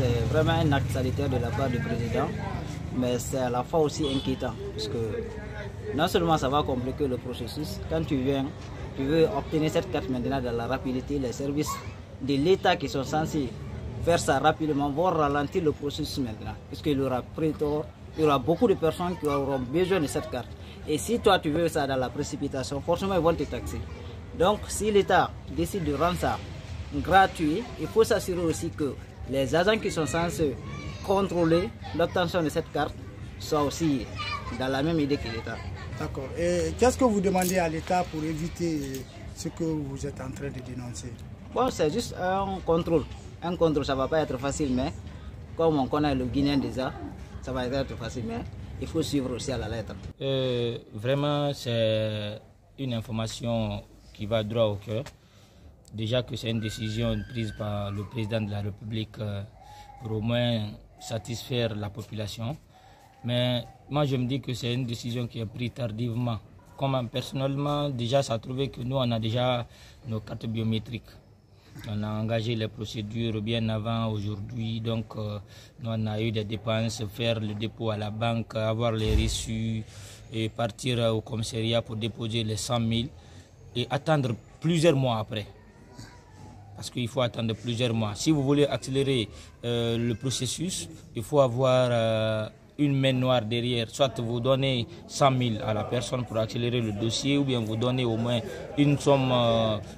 c'est vraiment un acte sanitaire de la part du président, mais c'est à la fois aussi inquiétant, parce que non seulement ça va compliquer le processus, quand tu viens, tu veux obtenir cette carte maintenant dans la rapidité, les services de l'État qui sont censés faire ça rapidement vont ralentir le processus maintenant, puisqu'il y aura prétor, il y aura beaucoup de personnes qui auront besoin de cette carte. Et si toi tu veux ça dans la précipitation, forcément ils vont te taxer. Donc si l'État décide de rendre ça gratuit, il faut s'assurer aussi que les agents qui sont censés contrôler l'obtention de cette carte soient aussi dans la même idée que l'État. D'accord. Et qu'est-ce que vous demandez à l'État pour éviter ce que vous êtes en train de dénoncer? Bon, c'est juste un contrôle. Un contrôle, ça ne va pas être facile, mais comme on connaît le Guinéen déjà, ça va être facile, mais il faut suivre aussi à la lettre. Vraiment, c'est une information qui va droit au cœur. Déjà que c'est une décision prise par le président de la République pour au moins satisfaire la population. Mais moi, je me dis que c'est une décision qui est prise tardivement. Comme personnellement, déjà, ça a trouvé que nous, on a déjà nos cartes biométriques. On a engagé les procédures bien avant aujourd'hui, donc nous on a eu des dépenses, faire le dépôt à la banque, avoir les reçus et partir au commissariat pour déposer les 100 000 et attendre plusieurs mois après. Parce qu'il faut attendre plusieurs mois. Si vous voulez accélérer le processus, il faut avoir une main noire derrière. Soit vous donnez 100 000 à la personne pour accélérer le dossier, ou bien vous donnez au moins une somme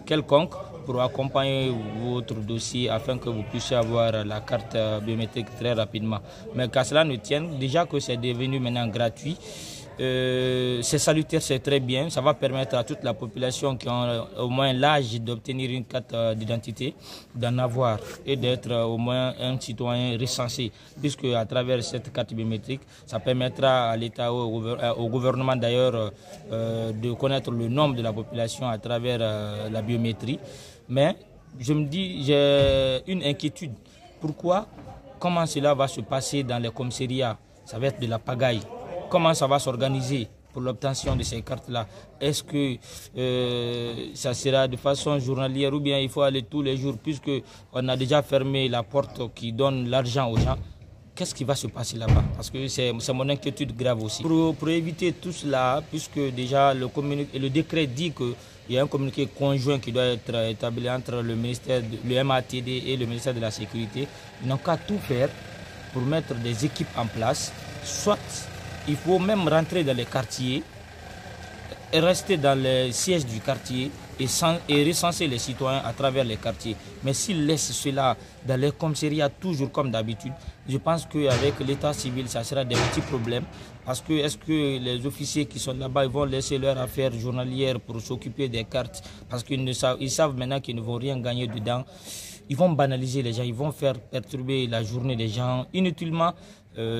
quelconque pour accompagner votre dossier afin que vous puissiez avoir la carte biométrique très rapidement. Mais qu'à cela ne tienne, déjà que c'est devenu maintenant gratuit, c'est salutaire, c'est très bien. Ça va permettre à toute la population qui a au moins l'âge d'obtenir une carte d'identité, d'en avoir et d'être au moins un citoyen recensé. Puisque à travers cette carte biométrique, ça permettra à l'État, au gouvernement d'ailleurs, de connaître le nombre de la population à travers la biométrie. Mais je me dis, j'ai une inquiétude. Pourquoi? Comment cela va se passer dans les commissariats? Ça va être de la pagaille. Comment ça va s'organiser pour l'obtention de ces cartes-là? Est-ce que ça sera de façon journalière ou bien il faut aller tous les jours puisqu'on a déjà fermé la porte qui donne l'argent aux gens? Qu'est-ce qui va se passer là-bas? Parce que c'est mon inquiétude grave aussi. Pour éviter tout cela, puisque déjà le décret dit qu'il y a un communiqué conjoint qui doit être établi entre le ministère, le MATD et le ministère de la Sécurité, ils n'ont qu'à tout faire pour mettre des équipes en place. Soit il faut même rentrer dans les quartiers, et rester dans les sièges du quartier et recenser les citoyens à travers les quartiers. Mais s'ils laissent cela dans les commissariats toujours comme d'habitude, je pense qu'avec l'état civil, ça sera des petits problèmes. Parce que est-ce que les officiers qui sont là-bas, ils vont laisser leur affaire journalière pour s'occuper des cartes? Parce qu'ils savent maintenant qu'ils ne vont rien gagner dedans. Ils vont banaliser les gens, ils vont faire perturber la journée des gens inutilement.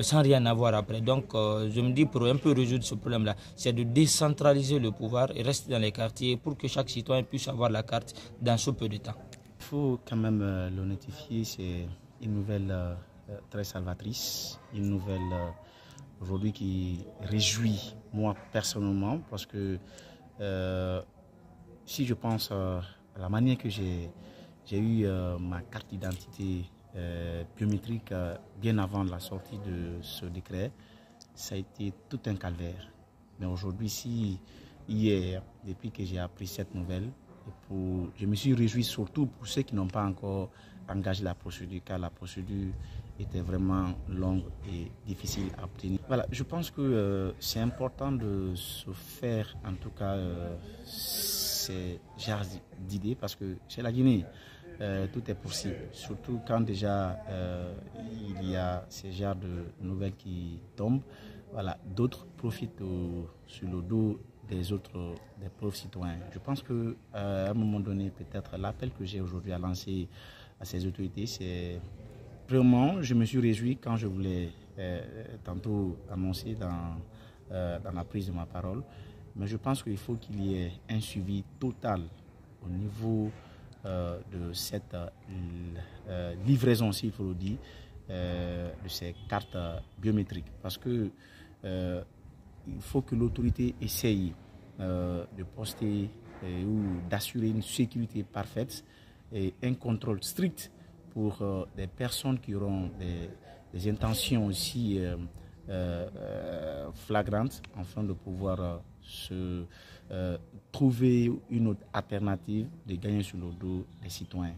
Sans rien avoir après. Donc je me dis, pour un peu résoudre ce problème-là, c'est de décentraliser le pouvoir et rester dans les quartiers pour que chaque citoyen puisse avoir la carte dans ce peu de temps. Il faut quand même le notifier, c'est une nouvelle très salvatrice, une nouvelle aujourd'hui qui réjouit moi personnellement parce que si je pense à la manière que j'ai eu ma carte d'identité biométrique bien avant la sortie de ce décret, ça a été tout un calvaire. Mais aujourd'hui, hier, depuis que j'ai appris cette nouvelle, je me suis réjoui surtout pour ceux qui n'ont pas encore engagé la procédure, car la procédure était vraiment longue et difficile à obtenir. Voilà, je pense que c'est important de se faire en tout cas ces genres d'idées parce que chez la Guinée, tout est possible, surtout quand déjà il y a ces genres de nouvelles qui tombent. Voilà, d'autres profitent sur le dos des pauvres citoyens. Je pense qu'à un moment donné, peut-être l'appel que j'ai aujourd'hui à lancer à ces autorités, c'est vraiment, je me suis réjoui quand je voulais tantôt annoncer dans la prise de ma parole, mais je pense qu'il faut qu'il y ait un suivi total au niveau de cette livraison, s'il faut le dire, de ces cartes biométriques. Parce que il faut que l'autorité essaye de poster ou d'assurer une sécurité parfaite et un contrôle strict pour des personnes qui auront des intentions aussi flagrantes, afin de pouvoir trouver une autre alternative de gagner sur le dos des citoyens.